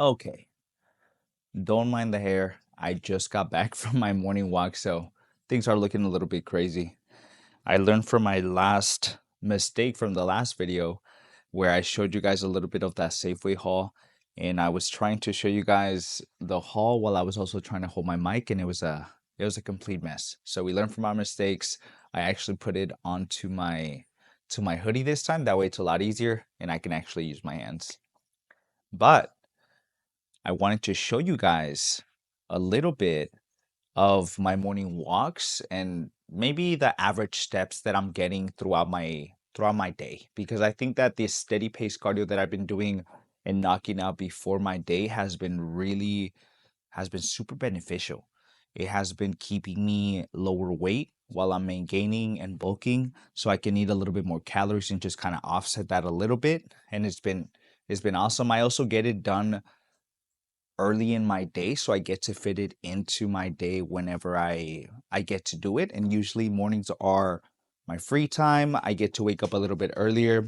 Okay, don't mind the hair. I just got back from my morning walk, so things are looking a little bit crazy. I learned from my last mistake from the last video where I showed you guys a little bit of that Safeway haul, and I was trying to show you guys the haul while I was also trying to hold my mic, and it was a complete mess. So we learned from our mistakes. I actually put it onto my hoodie this time. That way it's a lot easier and I can actually use my hands. But I wanted to show you guys a little bit of my morning walks and maybe the average steps that I'm getting throughout my day, because I think that this steady pace cardio that I've been doing and knocking out before my day has been super beneficial. It has been keeping me lower weight while I'm maintaining and bulking, so I can eat a little bit more calories and just kind of offset that a little bit. And it's been awesome. I also get it done early in my day, so I get to fit it into my day whenever I get to do it. And usually mornings are my free time. I get to wake up a little bit earlier,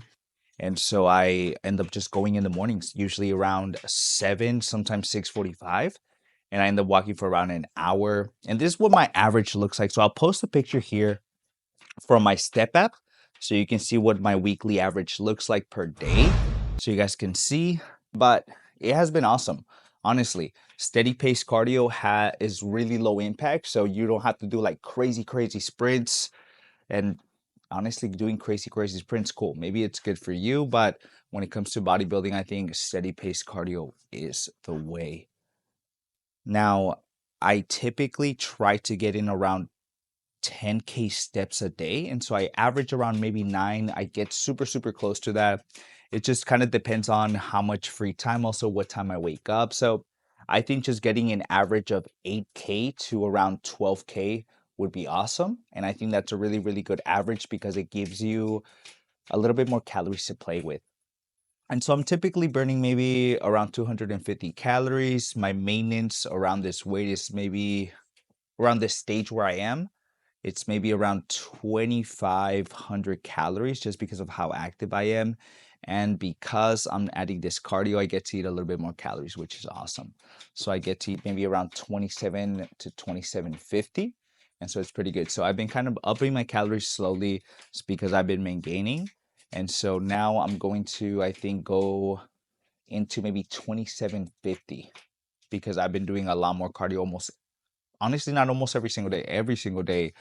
and so I end up just going in the mornings, usually around 7, sometimes 6:45, and I end up walking for around an hour. And this is what my average looks like. So I'll post a picture here from my step app so you can see what my weekly average looks like per day, so you guys can see. But it has been awesome. Honestly, steady pace cardio is really low impact, so you don't have to do like crazy sprints. And honestly, doing crazy sprints, cool. Maybe it's good for you, but when it comes to bodybuilding, I think steady pace cardio is the way. Now, I typically try to get in around 10K steps a day. And so I average around maybe 9. I get super close to that. It just kind of depends on how much free time, also what time I wake up. So I think just getting an average of 8K to around 12K would be awesome. And I think that's a really good average because it gives you a little bit more calories to play with. And so I'm typically burning maybe around 250 calories. My maintenance around this weight is maybe around this stage where I am, it's maybe around 2,500 calories just because of how active I am. And because I'm adding this cardio, I get to eat a little bit more calories, which is awesome. So I get to eat maybe around 27 to 2750. And so it's pretty good. So I've been kind of upping my calories slowly because I've been maintaining. And so now I'm going to, I think, go into maybe 2750 because I've been doing a lot more cardio almost, honestly, not almost every single day.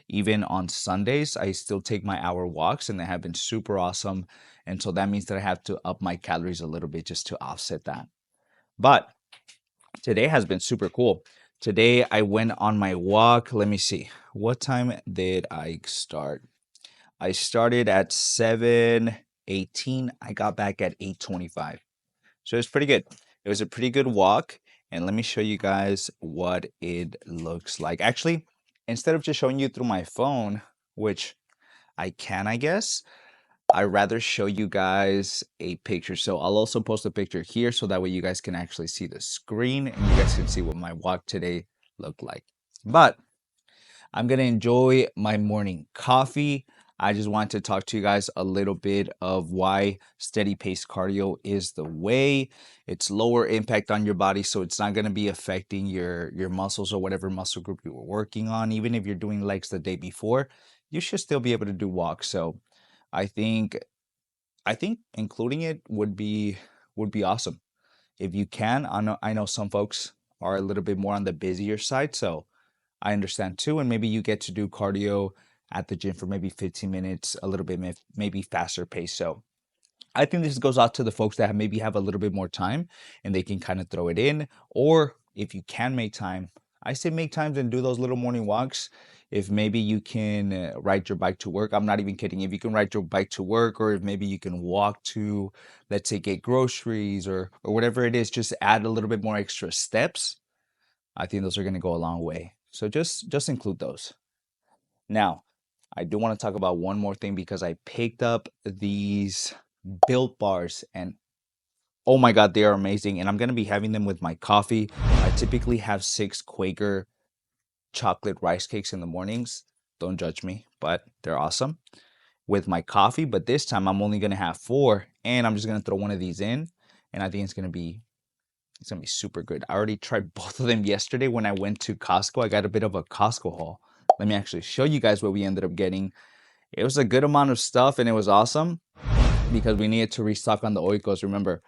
Even on Sundays, I still take my hour walks and they have been super awesome. And so that means that I have to up my calories a little bit just to offset that. But today has been super cool. Today I went on my walk. Let me see. What time did I start? I started at 7:18. I got back at 8:25. So it's pretty good. It was a pretty good walk. And let me show you guys what it looks like. Actually, instead of just showing you through my phone, which I can, I guess, I'd rather show you guys a picture. So I'll also post a picture here so that way you guys can actually see the screen and you guys can see what my walk today looked like. But I'm going to enjoy my morning coffee. I just wanted to talk to you guys a little bit of why steady pace cardio is the way. It's lower impact on your body, so it's not going to be affecting your muscles or whatever muscle group you were working on. Even if you're doing legs the day before, you should still be able to do walks. So I think including it would be awesome. If you can, I know some folks are a little bit more on the busier side, so I understand too. And maybe you get to do cardio at the gym for maybe 15 minutes, a little bit maybe faster pace. So I think this goes out to the folks that maybe have a little bit more time and they can kind of throw it in. Or if you can make time, I say make time and do those little morning walks. If maybe you can ride your bike to work, I'm not even kidding. If you can ride your bike to work, or if maybe you can walk to, let's say, get groceries or whatever it is, just add a little bit more extra steps. I think those are going to go a long way. So just include those. Now, I do want to talk about one more thing because I picked up these Built bars and oh my God, they are amazing. And I'm going to be having them with my coffee. I typically have 6 Quaker chocolate rice cakes in the mornings. Don't judge me, but they're awesome with my coffee. But this time I'm only going to have 4 and I'm just going to throw one of these in. And I think It's gonna be super good. I already tried both of them yesterday when I went to Costco. I got a bit of a Costco haul. Let me actually show you guys what we ended up getting. It was a good amount of stuff and it was awesome because we needed to restock on the Oikos. Remember,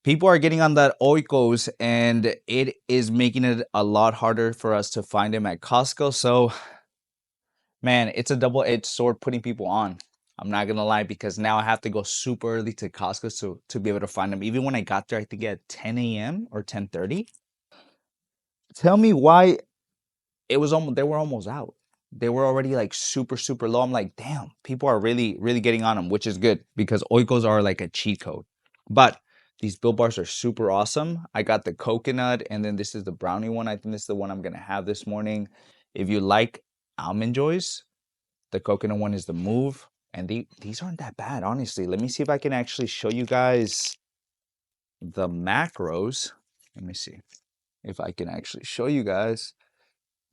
people are getting on that Oikos and it is making it a lot harder for us to find them at Costco. So, man, it's a double-edged sword putting people on. I'm not gonna lie, because now I have to go super early to Costco to be able to find them. Even when I got there, I think at 10 a.m. or 10:30. Tell me why it was almost they were almost out. They were already like super low. I'm like, damn, people are really getting on them, which is good because Oikos are like a cheat code. But these Built Bars are super awesome. I got the coconut, and then this is the brownie one. I think this is the one I'm gonna have this morning. If you like Almond Joys, the coconut one is the move. And these aren't that bad, honestly. Let me see if I can actually show you guys the macros. Let me see if I can actually show you guys.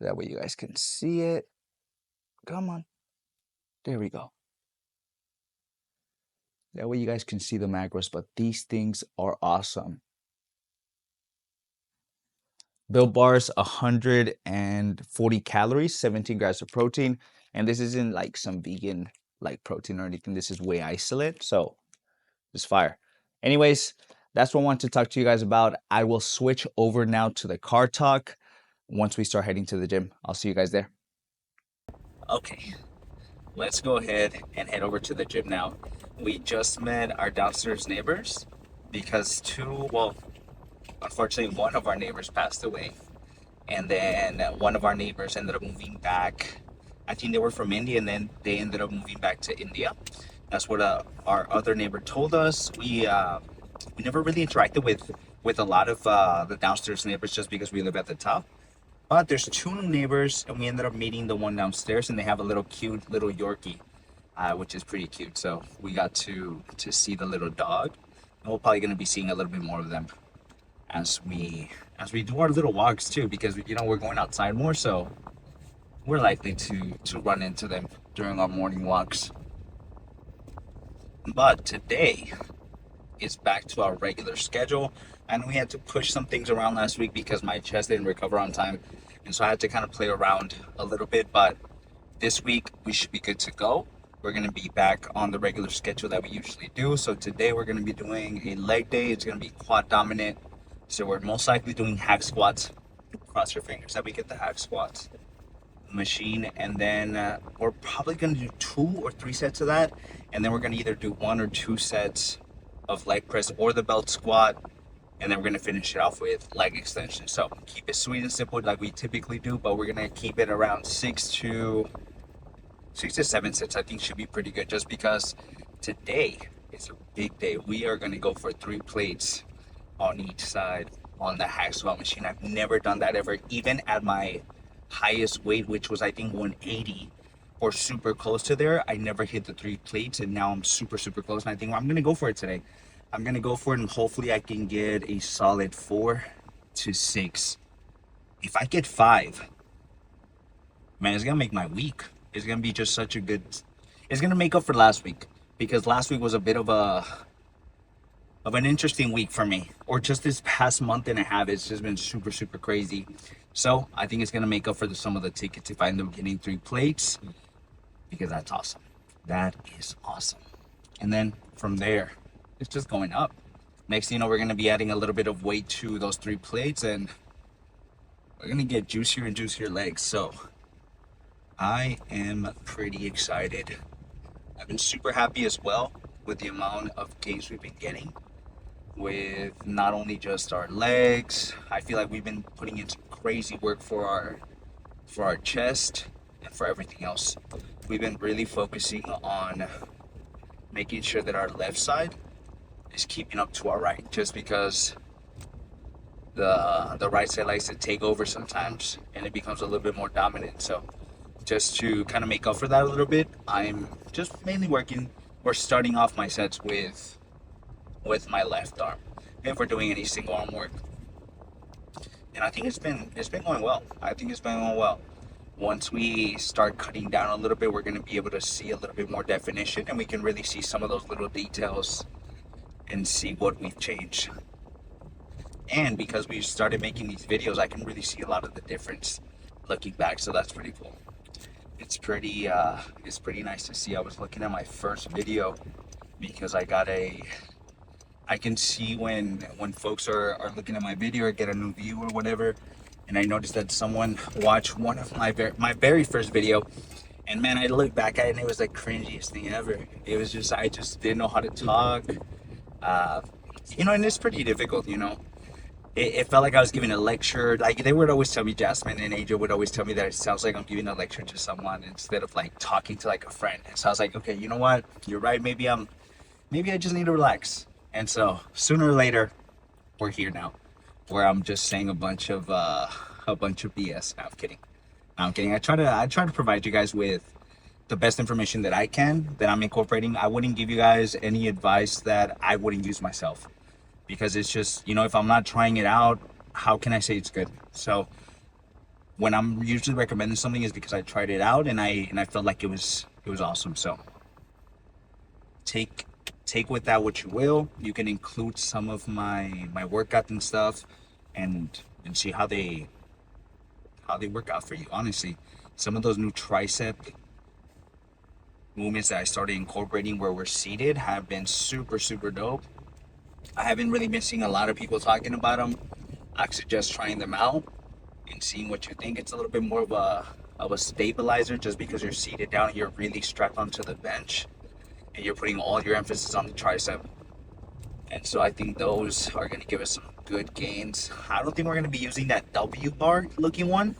That way you guys can see it. Come on. There we go. That way you guys can see the macros, but these things are awesome. Built Bars, 140 calories, 17 grams of protein. And this isn't like some vegan like protein or anything. This is whey isolate. So it's fire. Anyways, that's what I wanted to talk to you guys about. I will switch over now to the car talk once we start heading to the gym. I'll see you guys there. Okay, let's go ahead and head over to the gym now. We just met our downstairs neighbors because unfortunately, one of our neighbors passed away. And then one of our neighbors ended up moving back. I think they were from India, and then they ended up moving back to India. That's what our other neighbor told us. We never really interacted with a lot of the downstairs neighbors just because we live at the top. But there's two new neighbors, and we ended up meeting the one downstairs, and they have a little cute little Yorkie, which is pretty cute. So we got to see the little dog, and we're probably gonna be seeing a little bit more of them as we do our little walks too, because we're going outside more, so we're likely to run into them during our morning walks. But today is back to our regular schedule, and we had to push some things around last week because my chest didn't recover on time, and so I had to kind of play around a little bit. But this week we should be good to go. We're going to be back on the regular schedule that we usually do. So today we're going to be doing a leg day. It's going to be quad dominant, so we're most likely doing hack squats. Cross your fingers that we get the hack squats machine, and then we're probably going to do 2 or 3 sets of that, and then we're going to either do 1 or 2 sets of leg press or the belt squat, and then we're going to finish it off with leg extension. So keep it sweet and simple like we typically do, but we're going to keep it around 6 to 7 sets. I think should be pretty good, just because today is a big day. We are going to go for 3 plates on each side on the hack squat machine. I've never done that ever, even at my highest weight, which was I think 180 or super close to there. I never hit the 3 plates, and now I'm super close, and I think I'm gonna go for it today. I'm gonna go for it, and hopefully I can get a solid 4 to 6. If I get 5, man, it's gonna make my week. It's gonna be just such a good, it's gonna make up for last week, because last week was a bit of an interesting week for me, or just this past month and a half. It's just been super crazy. So I think it's gonna make up for some of the tickets if I end up getting 3 plates, because that's awesome. That is awesome. And then from there, it's just going up. Next thing you know, we're gonna be adding a little bit of weight to those 3 plates, and we're gonna get juicier and juicier legs. So I am pretty excited. I've been super happy as well with the amount of gains we've been getting with not only just our legs. I feel like we've been putting in some crazy work for our chest and for everything else. We've been really focusing on making sure that our left side is keeping up to our right, just because the right side likes to take over sometimes and it becomes a little bit more dominant. So just to kind of make up for that a little bit, I'm just mainly working or starting off my sets with my left arm if we're doing any single arm work. And I think it's been going well. Once we start cutting down a little bit, we're going to be able to see a little bit more definition, and we can really see some of those little details and see what we've changed. And because we started making these videos, I can really see a lot of the difference looking back. So that's pretty cool. It's pretty nice to see. I was looking at my first video because I can see when folks are looking at my video or get a new view or whatever. And I noticed that someone watched one of my very first video, and man, I looked back at it and it was the cringiest thing ever. It was just, I just didn't know how to talk. Uh, and it's pretty difficult, It felt like I was giving a lecture. Like they would always tell me, Jasmine and Angel would always tell me that it sounds like I'm giving a lecture to someone instead of like talking to like a friend. And so I was like, okay, you know what? You're right. Maybe I just need to relax. And so sooner or later, we're here now, where I'm just saying a bunch of BS. No, I'm kidding. No, I'm kidding. I try to provide you guys with the best information that I can, that I'm incorporating. I wouldn't give you guys any advice that I wouldn't use myself, because it's just, if I'm not trying it out, how can I say it's good? So when I'm usually recommending something is because I tried it out and I felt like it was awesome. So take with that what you will. You can include some of my workouts and stuff, and see how they work out for you. Honestly, some of those new tricep movements that I started incorporating where we're seated have been super, super dope. I haven't really been seeing a lot of people talking about them. I suggest trying them out and seeing what you think. It's a little bit more of a stabilizer, just because you're seated down and you're really strapped onto the bench and you're putting all your emphasis on the tricep. And so I think those are going to give us some good gains. I don't think we're going to be using that W bar looking one,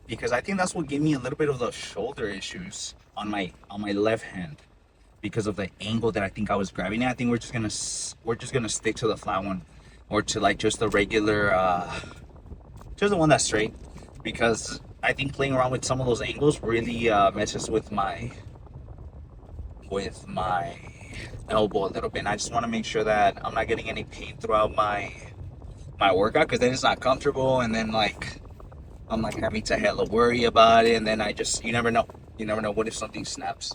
because I think that's what gave me a little bit of the shoulder issues on my left hand, because of the angle that I think I was grabbing at. I think we're just gonna stick to the flat one, or to like just the regular, just the one that's straight, because I think playing around with some of those angles really messes with my elbow a little bit. And I just want to make sure that I'm not getting any pain throughout my workout, because then it's not comfortable, and then like I'm like having to hella worry about it, and then you never know. You never know, what if something snaps?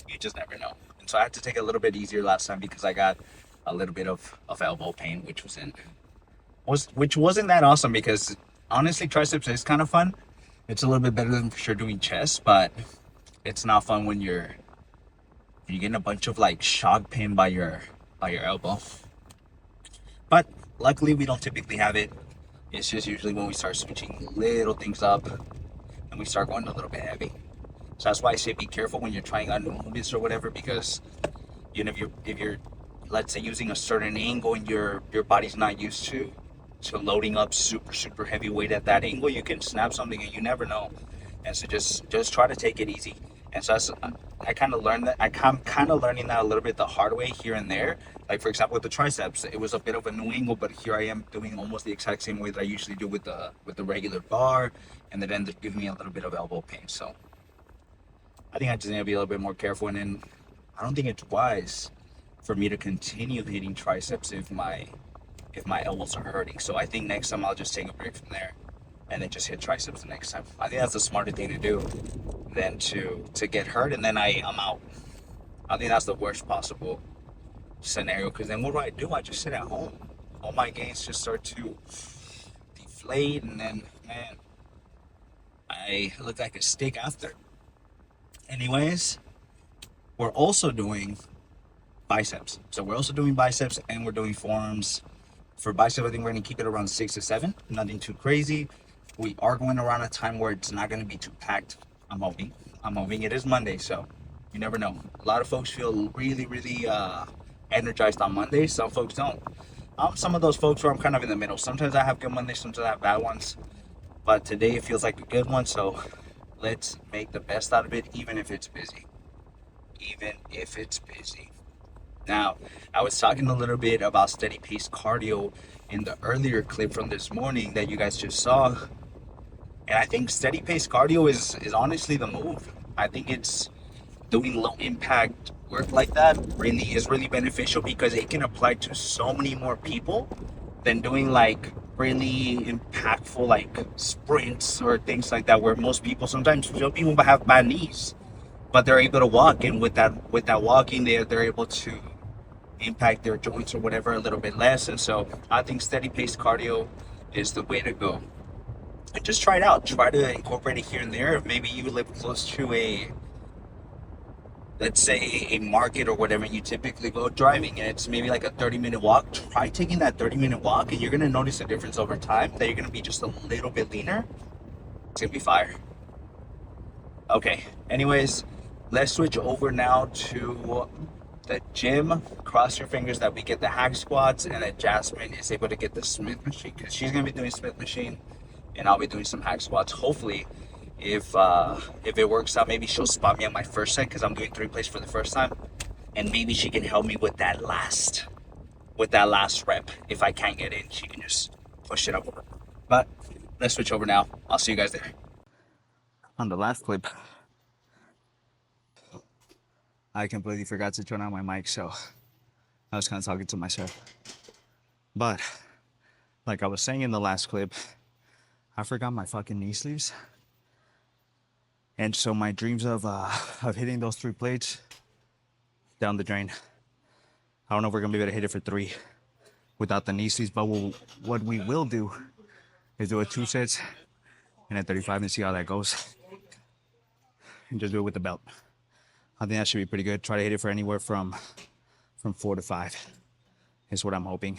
You just never know. And so I had to take it a little bit easier last time, because I got a little bit of elbow pain, which wasn't that awesome, because honestly triceps is kind of fun. It's a little bit better than for sure doing chest, but it's not fun when you're getting a bunch of like shock pain by your elbow. But luckily we don't typically have it. It's just usually when we start switching little things up and we start going a little bit heavy. So that's why I say be careful when you're trying out new movements or whatever, because if you're let's say using a certain angle and your body's not used to loading up super, super heavy weight at that angle, you can snap something and you never know. And so just try to take it easy. And so I kind of learned that. I'm kind of learning that a little bit the hard way here and there. Like for example, with the triceps, it was a bit of a new angle, but here I am doing almost the exact same way that I usually do with the regular bar, and it ended up giving me a little bit of elbow pain. So I think I just need to be a little bit more careful, and then I don't think it's wise for me to continue hitting triceps if my elbows are hurting. So I think next time I'll just take a break from there and then just hit triceps the next time. I think that's the smarter thing to do than to get hurt and then I'm out. I think that's the worst possible scenario, because then what do? I just sit at home. All my gains just start to deflate, and then, man, I look like a steak after. Anyways, we're also doing biceps. So we're also doing biceps and we're doing forearms. For biceps, I think we're going to keep it around 6 to 7. Nothing too crazy. We are going around a time where it's not going to be too packed. I'm hoping. It is Monday, so you never know. A lot of folks feel really, really energized on Monday. Some folks don't. I'm some of those folks where I'm kind of in the middle. Sometimes I have good Mondays, sometimes I have bad ones. But today it feels like a good one, so let's make the best out of it, even if it's busy. Now, I was talking a little bit about steady pace cardio in the earlier clip from this morning that you guys just saw. And I think steady pace cardio is honestly the move. I think it's doing low impact work like that is really beneficial, because it can apply to so many more people than doing like really impactful like sprints or things like that, where sometimes people have bad knees, but they're able to walk, and with that walking they're able to impact their joints or whatever a little bit less. And so I think steady paced cardio is the way to go. And just try it out. Try to incorporate it here and there. If maybe you live close to a, let's say, a market or whatever, you typically go driving and it's maybe like a 30-minute walk. Try taking that 30-minute walk and you're gonna notice a difference over time that you're gonna be just a little bit leaner. It's gonna be fire. Okay, anyways, let's switch over now to the gym. Cross your fingers that we get the hack squats and that Jasmine is able to get the Smith machine, because she's gonna be doing Smith machine and I'll be doing some hack squats. Hopefully, if it works out, maybe she'll spot me on my first set because I'm doing 3 plates for the first time, and maybe she can help me with that last rep. If I can't get in, she can just push it up. But let's switch over now. I'll see you guys there. On the last clip, I completely forgot to turn on my mic, so I was kind of talking to myself. But like I was saying in the last clip, I forgot my fucking knee sleeves. And so my dreams of hitting those 3 plates down the drain. I don't know if we're gonna be able to hit it for 3 without the knee sleeves, but what we will do is do a 2 sets and a 35 and see how that goes. And just do it with the belt. I think that should be pretty good. Try to hit it for anywhere from 4 to 5 is what I'm hoping.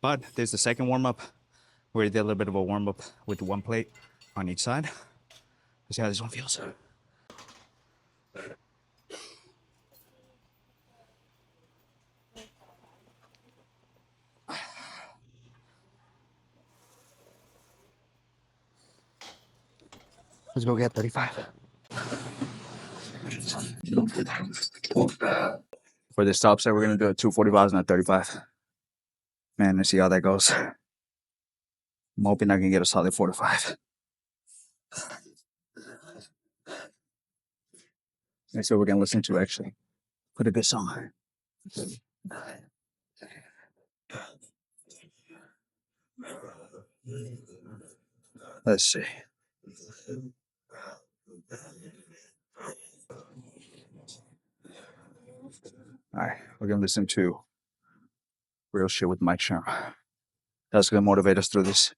But there's the second warm-up where we did a little bit of a warm-up with 1 plate on each side. Let's see how this one feels. Let's go get 35. For this top set, we're gonna do a 245s and a 35. Man, let's see how that goes. I'm hoping I can get a solid 4 to 5. That's what we're gonna listen to actually. Put a good song. Let's see. All right, we're gonna listen to real shit with Mike Sherman. That's gonna motivate us through this.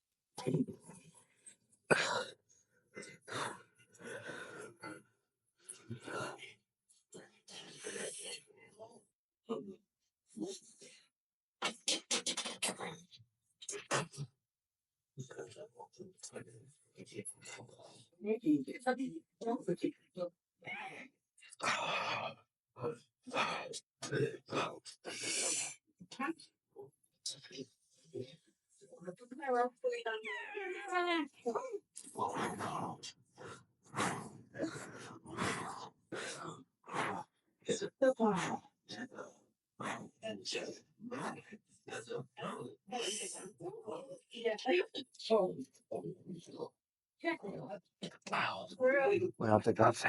Well, I'll take off.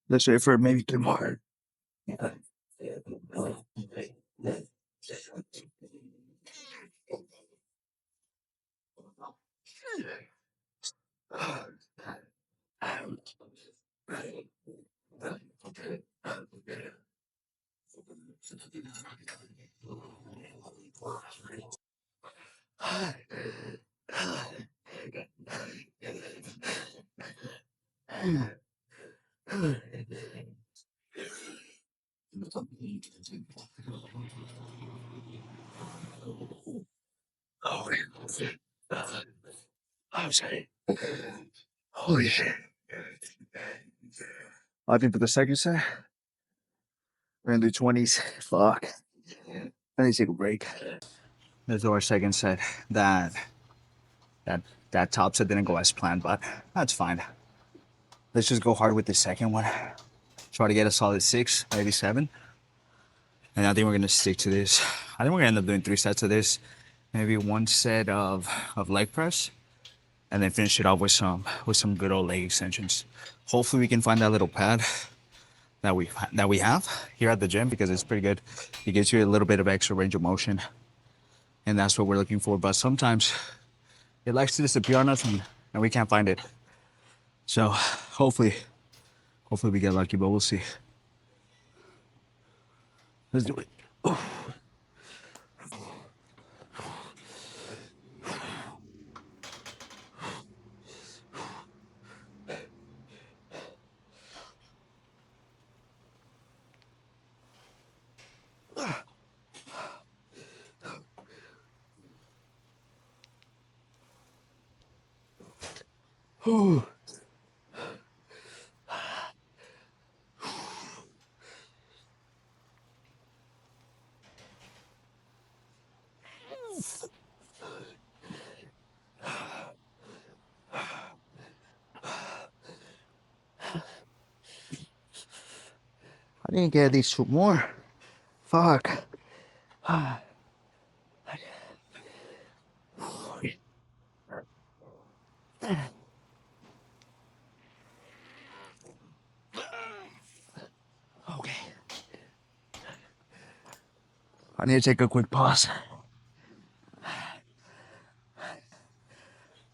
Let's wait for maybe 2 more. Holy shit. I think for the second set, we're gonna do 20s. Fuck. I need to take a break. Let's do our second set. That top set didn't go as planned, but that's fine. Let's just go hard with the second one. Try to get a solid 6, maybe 7. And I think we're gonna stick to this. I think we're gonna end up doing 3 sets of this. Maybe 1 set of leg press and then finish it off with some good old leg extensions. Hopefully we can find that little pad that we have here at the gym, because it's pretty good. It gives you a little bit of extra range of motion, and that's what we're looking for. But sometimes it likes to disappear on us, and we can't find it. So hopefully we get lucky, but we'll see. Let's do it. Oh. I didn't get these two more. Fuck. Okay. I need to take a quick pause.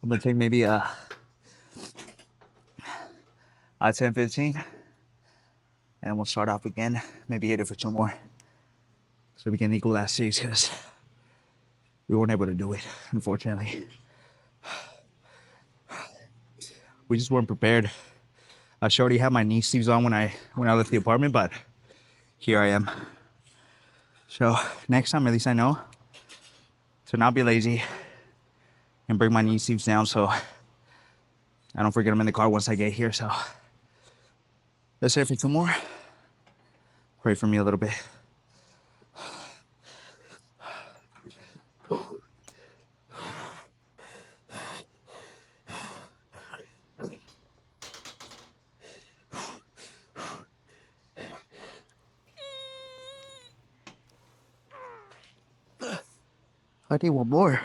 I'm gonna take maybe a 10, 15, and we'll start off again. Maybe hit it for two more, so we can equal that 6, because we weren't able to do it, unfortunately. We just weren't prepared. I should already had my knee sleeves on when I left the apartment, but here I am. So next time, at least I know to not be lazy and bring my knee sleeves down, so I don't forget them in the car once I get here. So let's hit it for two more. Pray for me a little bit. I need one more.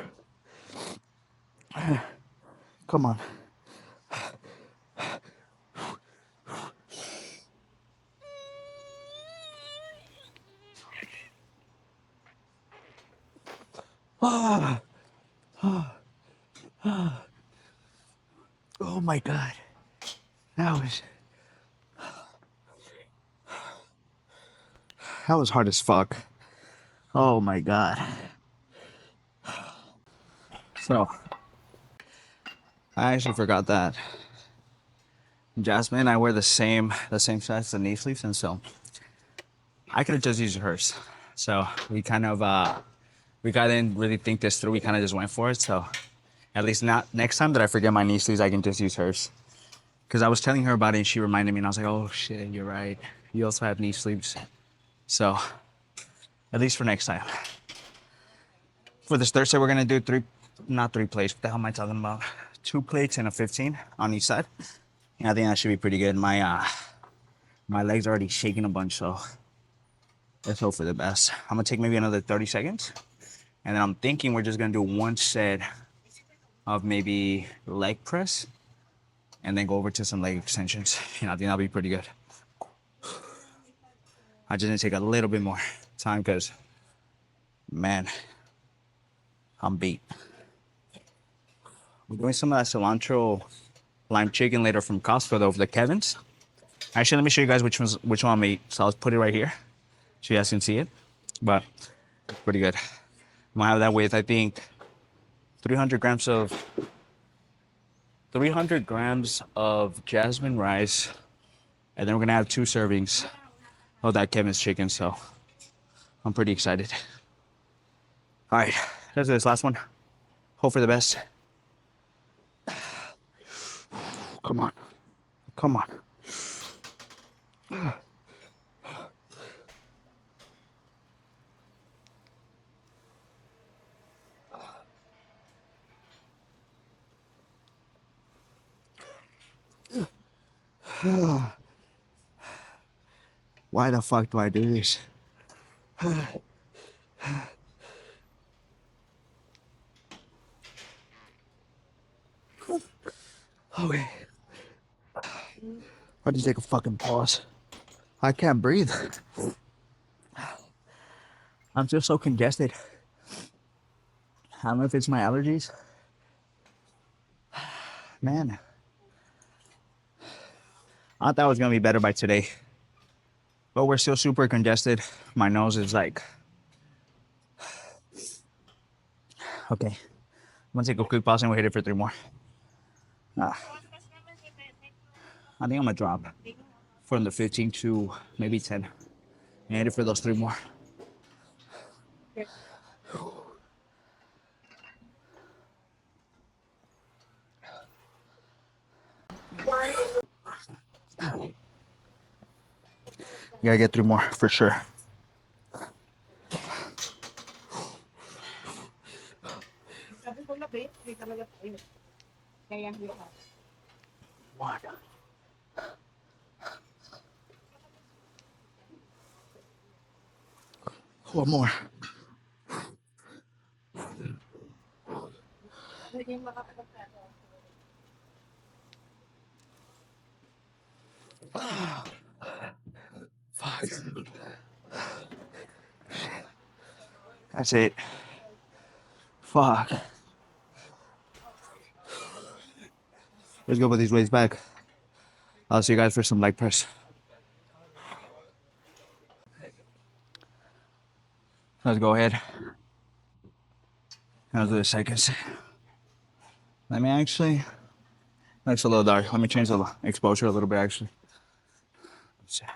Come on. Oh my God. That was hard as fuck. Oh my God. So I actually forgot that Jasmine and I wear the same size of knee sleeves, and so I could have just used hers. So we kind of didn't really think this through. We kind of just went for it. So at least not next time that I forget my knee sleeves, I can just use hers. Because I was telling her about it, and she reminded me, and I was like, oh shit, you're right. You also have knee sleeves. So at least for next time. For this third set, we're gonna do not three plates. What the hell am I talking about? 2 plates and a 15 on each side. And I think that should be pretty good. My legs are already shaking a bunch, so let's hope for the best. I'm gonna take maybe another 30 seconds. And then I'm thinking we're just gonna do one set of maybe leg press and then go over to some leg extensions. I think that'll be pretty good. I just need to take a little bit more time because, man, I'm beat. We're doing some of that cilantro lime chicken later from Costco though, the Kevin's. Actually, let me show you guys which one I made. So I'll put it right here so you guys can see it. But it's pretty good. I'm gonna have that with, I think, 300 grams of jasmine rice, and then we're gonna have 2 servings of that Kevin's chicken. So I'm pretty excited. All right, let's do this last one. Hope for the best. Come on. Come on. Why the fuck do I do this? Okay. I had to take a fucking pause. I can't breathe. I'm just so congested. I don't know if it's my allergies. Man, I thought I was gonna be better by today, but we're still super congested. My nose is like, okay. I'm gonna take a quick pause and we'll hit it for 3 more. I think I'm gonna drop from the 15 to maybe 10 and hit it for those 3 more. Gotta get 3 more for sure. One. One more. Fuck. That's it. Fuck. Let's go put these weights back. I'll see you guys for some leg press. Let's go ahead. I'll do the seconds. Let me actually. That's a little dark. Let me change the exposure a little bit actually. Let's see.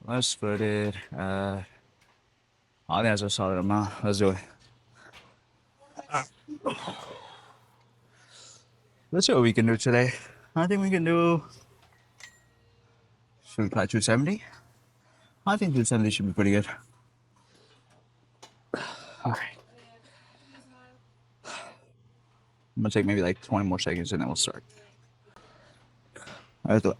Let's put it. I think that's a solid amount. Let's do it. Let's see what we can do today. I think we can do. Should we try 270? I think 270 should be pretty good. All right. I'm gonna take maybe like 20 more seconds and then we'll start. All right, let's do it.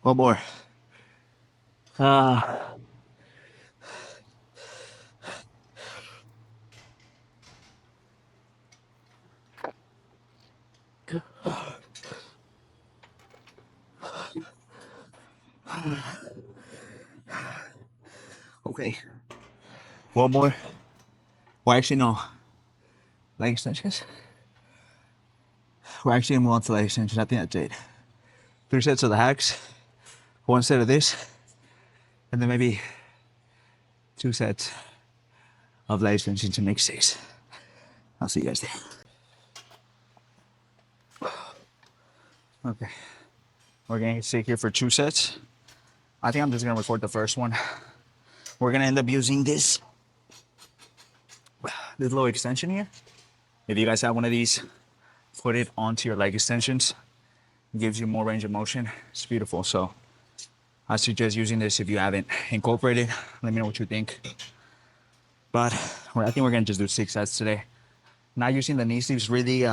One more. Okay. One more. Well, actually, no. Leg extensions. We're actually gonna move on to leg extensions. I think that's it. 3 sets of the hacks, 1 set of this, and then maybe 2 sets of leg extensions to make 6. I'll see you guys there. Okay. We're gonna sit here for 2 sets. I think I'm just gonna record the first one. We're gonna end up using this little extension here. If you guys have one of these, put it onto your leg extensions. It gives you more range of motion. It's beautiful. So I suggest using this if you haven't incorporated. Let me know what you think. But I think we're gonna just do 6 sets today. Not using the knee sleeves really,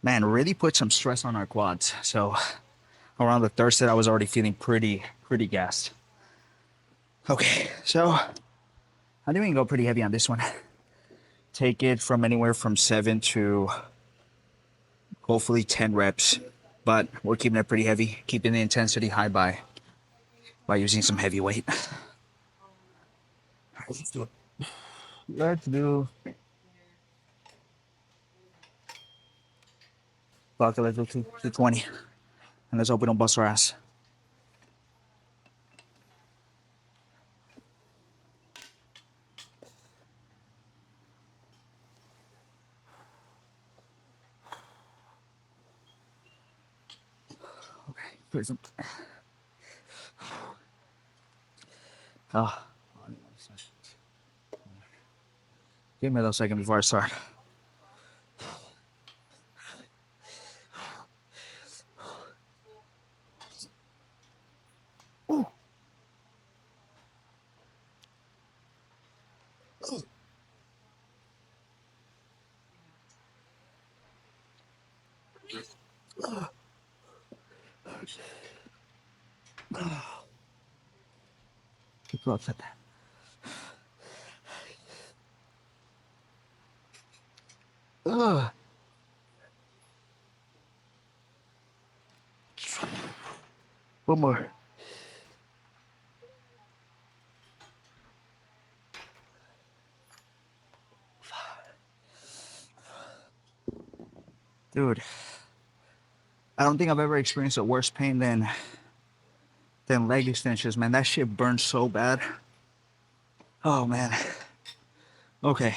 really put some stress on our quads. So around the 3rd set, I was already feeling pretty gassed. Okay, so I think we can go pretty heavy on this one. Take it from anywhere from 7 to hopefully 10 reps, but we're keeping it pretty heavy, keeping the intensity high by using some heavy weight. All right, let's do it. Let's do Fuck it, let's do 220. And let's hope we don't bust our ass. Okay, put some. Oh, give me a little second before I start. Keep close at that. Ugh. One more. Dude, I don't think I've ever experienced a worse pain than leg extensions, man. That shit burns so bad. Oh man. Okay.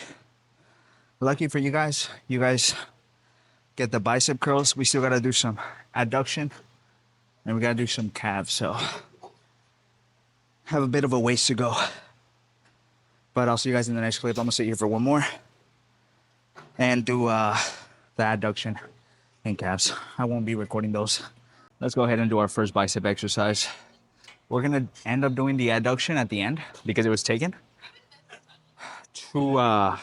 Lucky for you guys get the bicep curls. We still gotta do some adduction and we gotta do some calves. So have a bit of a ways to go. But I'll see you guys in the next clip. I'm gonna sit here for one more and do the adduction and calves. I won't be recording those. Let's go ahead and do our first bicep exercise. We're gonna end up doing the adduction at the end because it was taken. 4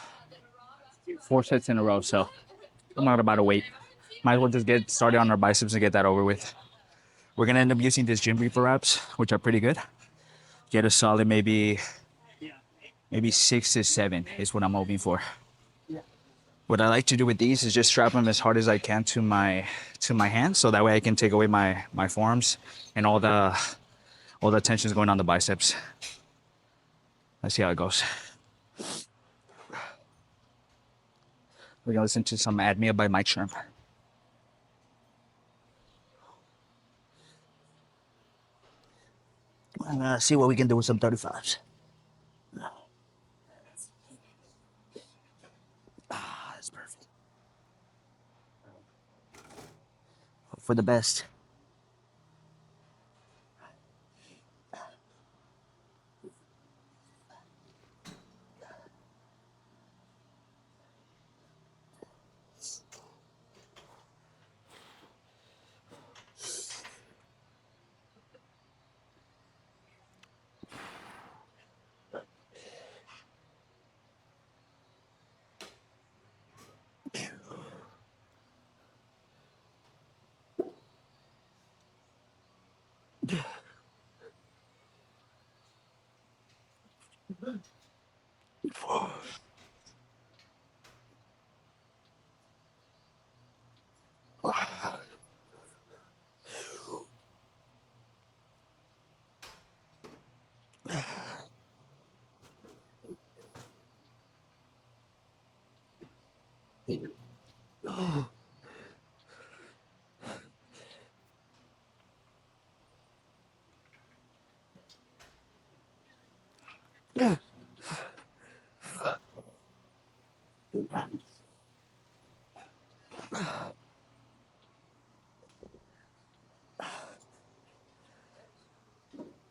sets in a row, so I'm not about to wait. Might as well just get started on our biceps and get that over with. We're gonna end up using this gym reaper reps, which are pretty good. Get a solid maybe 6 to 7 is what I'm hoping for. What I like to do with these is just strap them as hard as I can to my hand, so that way I can take away my forearms and all the tension is going on the biceps. Let's see how it goes. We're gonna listen to some Admia by Mike Sherm. And see what we can do with some 35s. That's perfect. Hope for the best.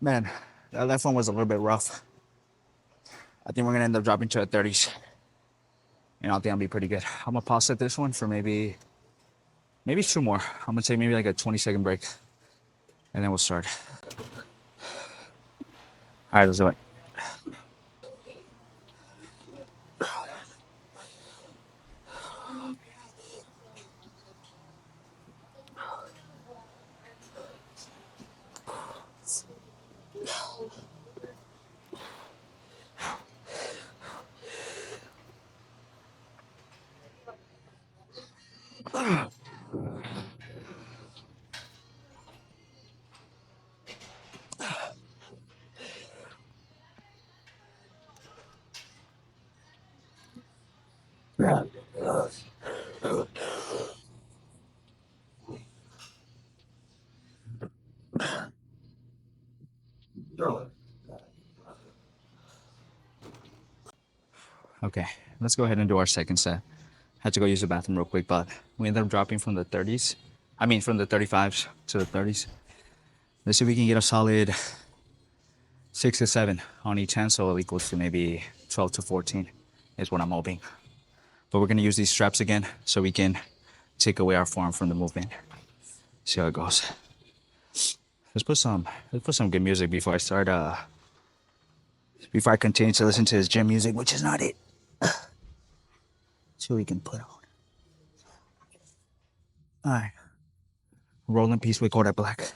Man, that left one was a little bit rough. I think we're gonna end up dropping to the 30s. And I think I'll be pretty good. I'm gonna pause at this one for maybe 2 more. I'm gonna take maybe like a 20-second break. And then we'll start. Alright, let's do it. Okay, let's go ahead and do our second set. Had to go use the bathroom real quick, but we ended up dropping from the 30s. I mean, from the 35s to the 30s. Let's see if we can get a solid 6 to 7 on each hand, so it equals to maybe 12 to 14 is what I'm hoping. But we're gonna use these straps again so we can take away our forearm from the movement. See how it goes. Let's put some good music before I start before I continue to listen to this gym music, which is not it. See what we can put on. Alright. Rolling piece with Kodak Black.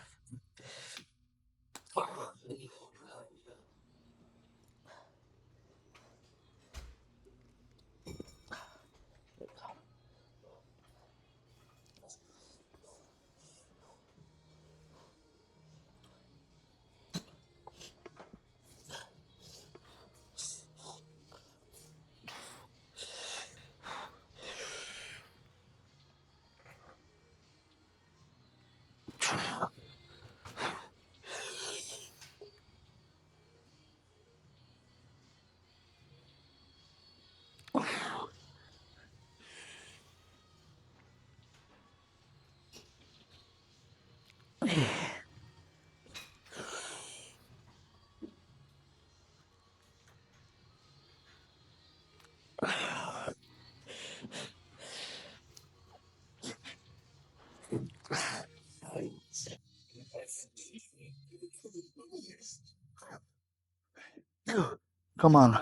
Come on.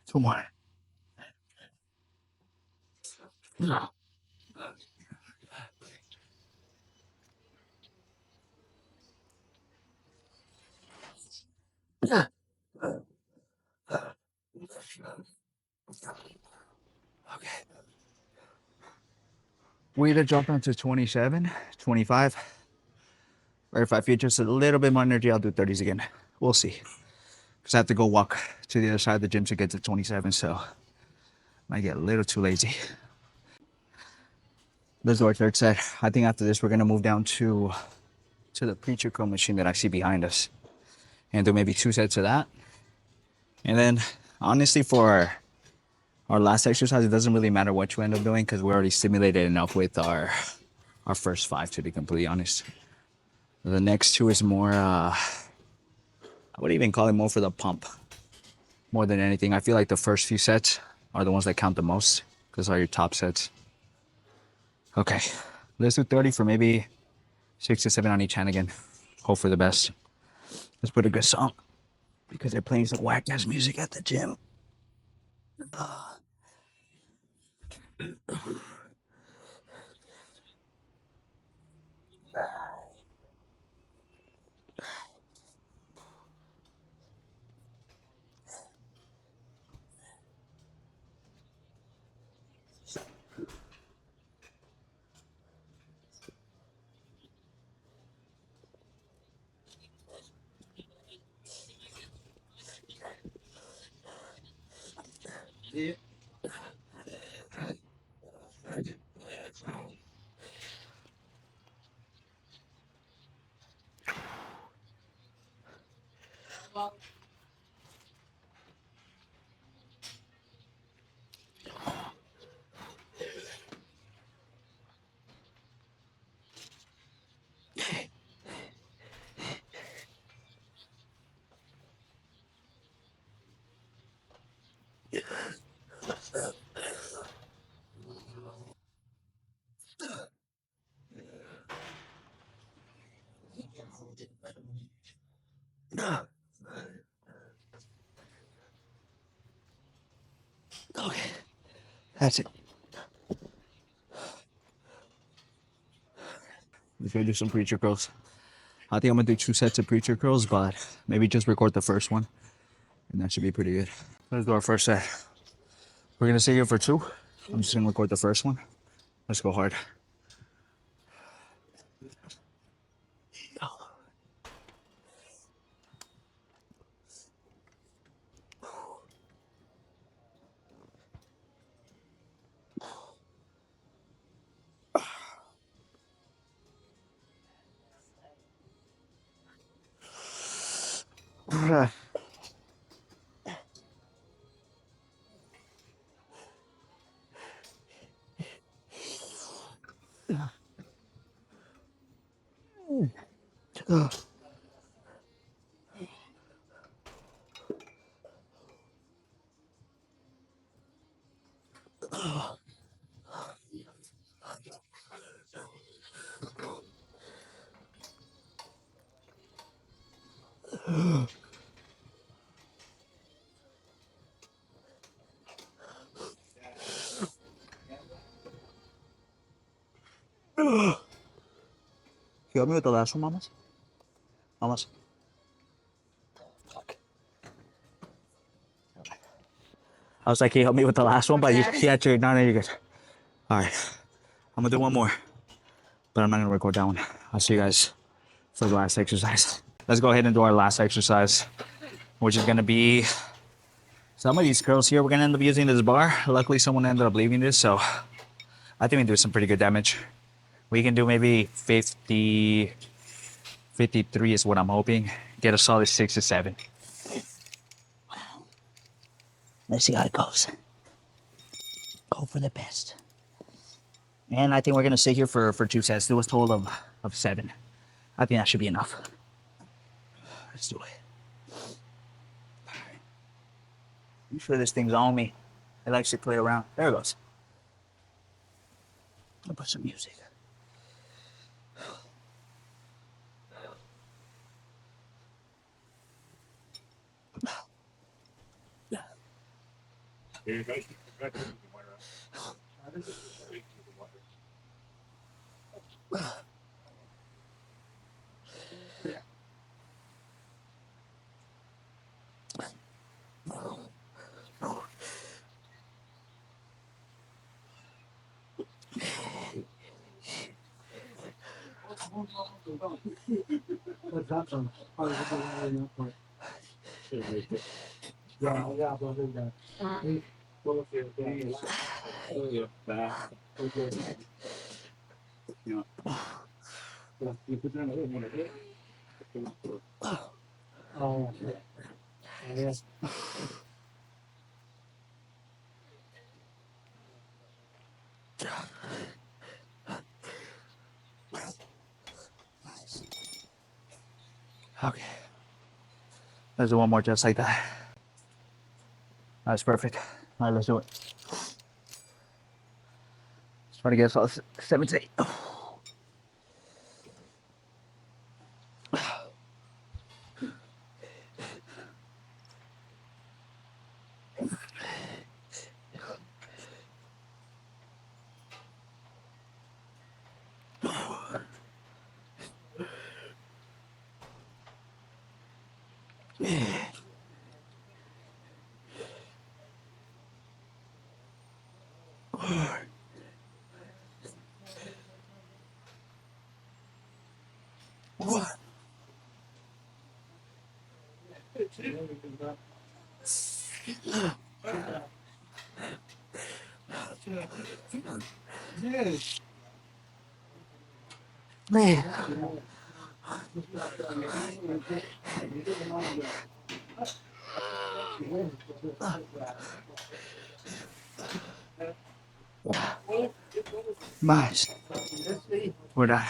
2 more. Okay. Weight to jump down to 27, 25. Or if I feel just a little bit more energy, I'll do 30s again. We'll see. Because I have to go walk to the other side of the gym to get to 27, so might get a little too lazy. Let's do our third set. I think after this, we're gonna move down to the preacher curl machine that I see behind us, and do maybe 2 sets of that. And then, honestly, for our last exercise, it doesn't really matter what you end up doing because we're already stimulated enough with our first 5, to be completely honest. The next 2 is more, I would even call it more for the pump, more than anything. I feel like the first few sets are the ones that count the most because are your top sets. Okay, let's do 30 for maybe 6 to 7 on each hand again. Hope for the best. Let's put a good song because they're playing some whack ass music at the gym. Okay, that's it. Let's go do some preacher curls. I think I'm gonna do 2 sets of preacher curls, but maybe just record the first one, and that should be pretty good. Let's do our first set. We're gonna stay here for 2. I'm just gonna record the first one. Let's go hard. You help me with the last one, mamas? Mamas. Fuck. I was like, can you help me with the last one? But you actually, no, you're good. All right. I'm gonna do one more, but I'm not gonna record that one. I'll see you guys for the last exercise. Let's go ahead and do our last exercise, which is gonna be some of these curls here. We're gonna end up using this bar. Luckily, someone ended up leaving this, so I think we do some pretty good damage. We can do maybe 50, 53 is what I'm hoping. Get a solid 6 to 7. Let's see how it goes. Go for the best. And I think we're gonna sit here for 2 sets. Do a total of 7. I think that should be enough. Let's do it. I'm sure this thing's on me. It likes to play around. There it goes. I'll put some music. Okay. Let's do one more just like that. That's perfect. All right, let's do it. Let's try to get us all 7 to 8. Man. Nice. We're done.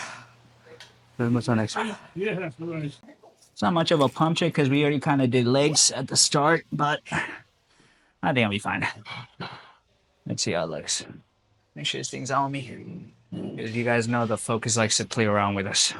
What's our next one? It's not much of a pump check because we already kind of did legs at the start, but I think I'll be fine. Let's see how it looks. Make sure this thing's on me. As you guys know, the focus likes to play around with us.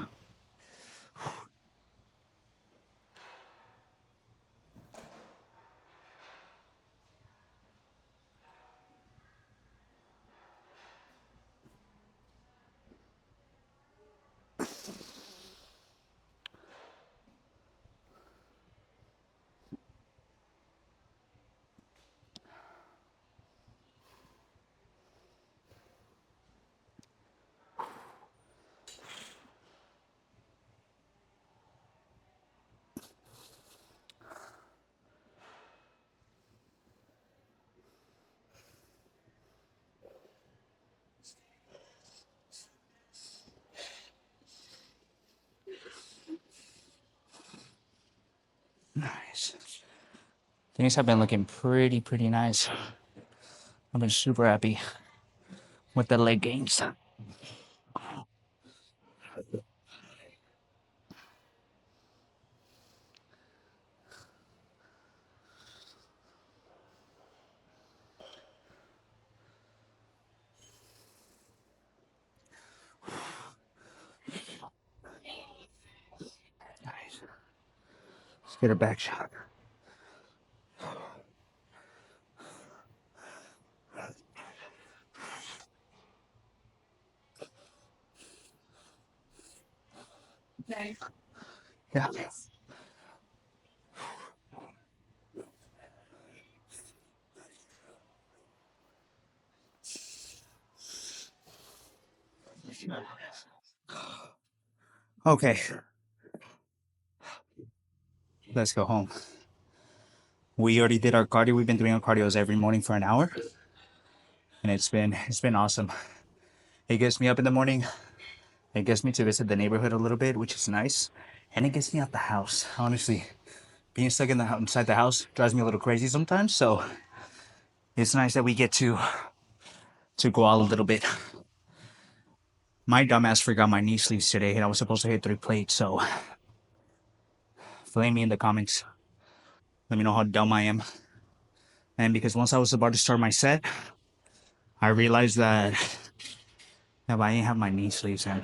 Nice. Things have been looking pretty nice. I've been super happy with the leg gains. Get a back shot. Yeah. Okay. Let's go home. We already did our cardio. We've been doing our cardios every morning for an hour. And it's been awesome. It gets me up in the morning. It gets me to visit the neighborhood a little bit, which is nice. And it gets me out the house. Honestly, being stuck inside the house drives me a little crazy sometimes. So it's nice that we get to go out a little bit. My dumbass forgot my knee sleeves today, and I was supposed to hit 3 plates. So flame me in the comments. Let me know how dumb I am. And because once I was about to start my set, I realized that I didn't have my knee sleeves and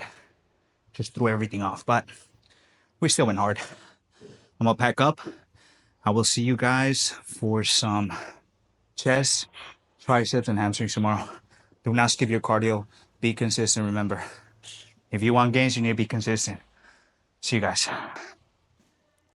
just threw everything off. But we still went hard. I'm gonna pack up. I will see you guys for some chest, triceps, and hamstrings tomorrow. Do not skip your cardio. Be consistent, remember. If you want gains, you need to be consistent. See you guys.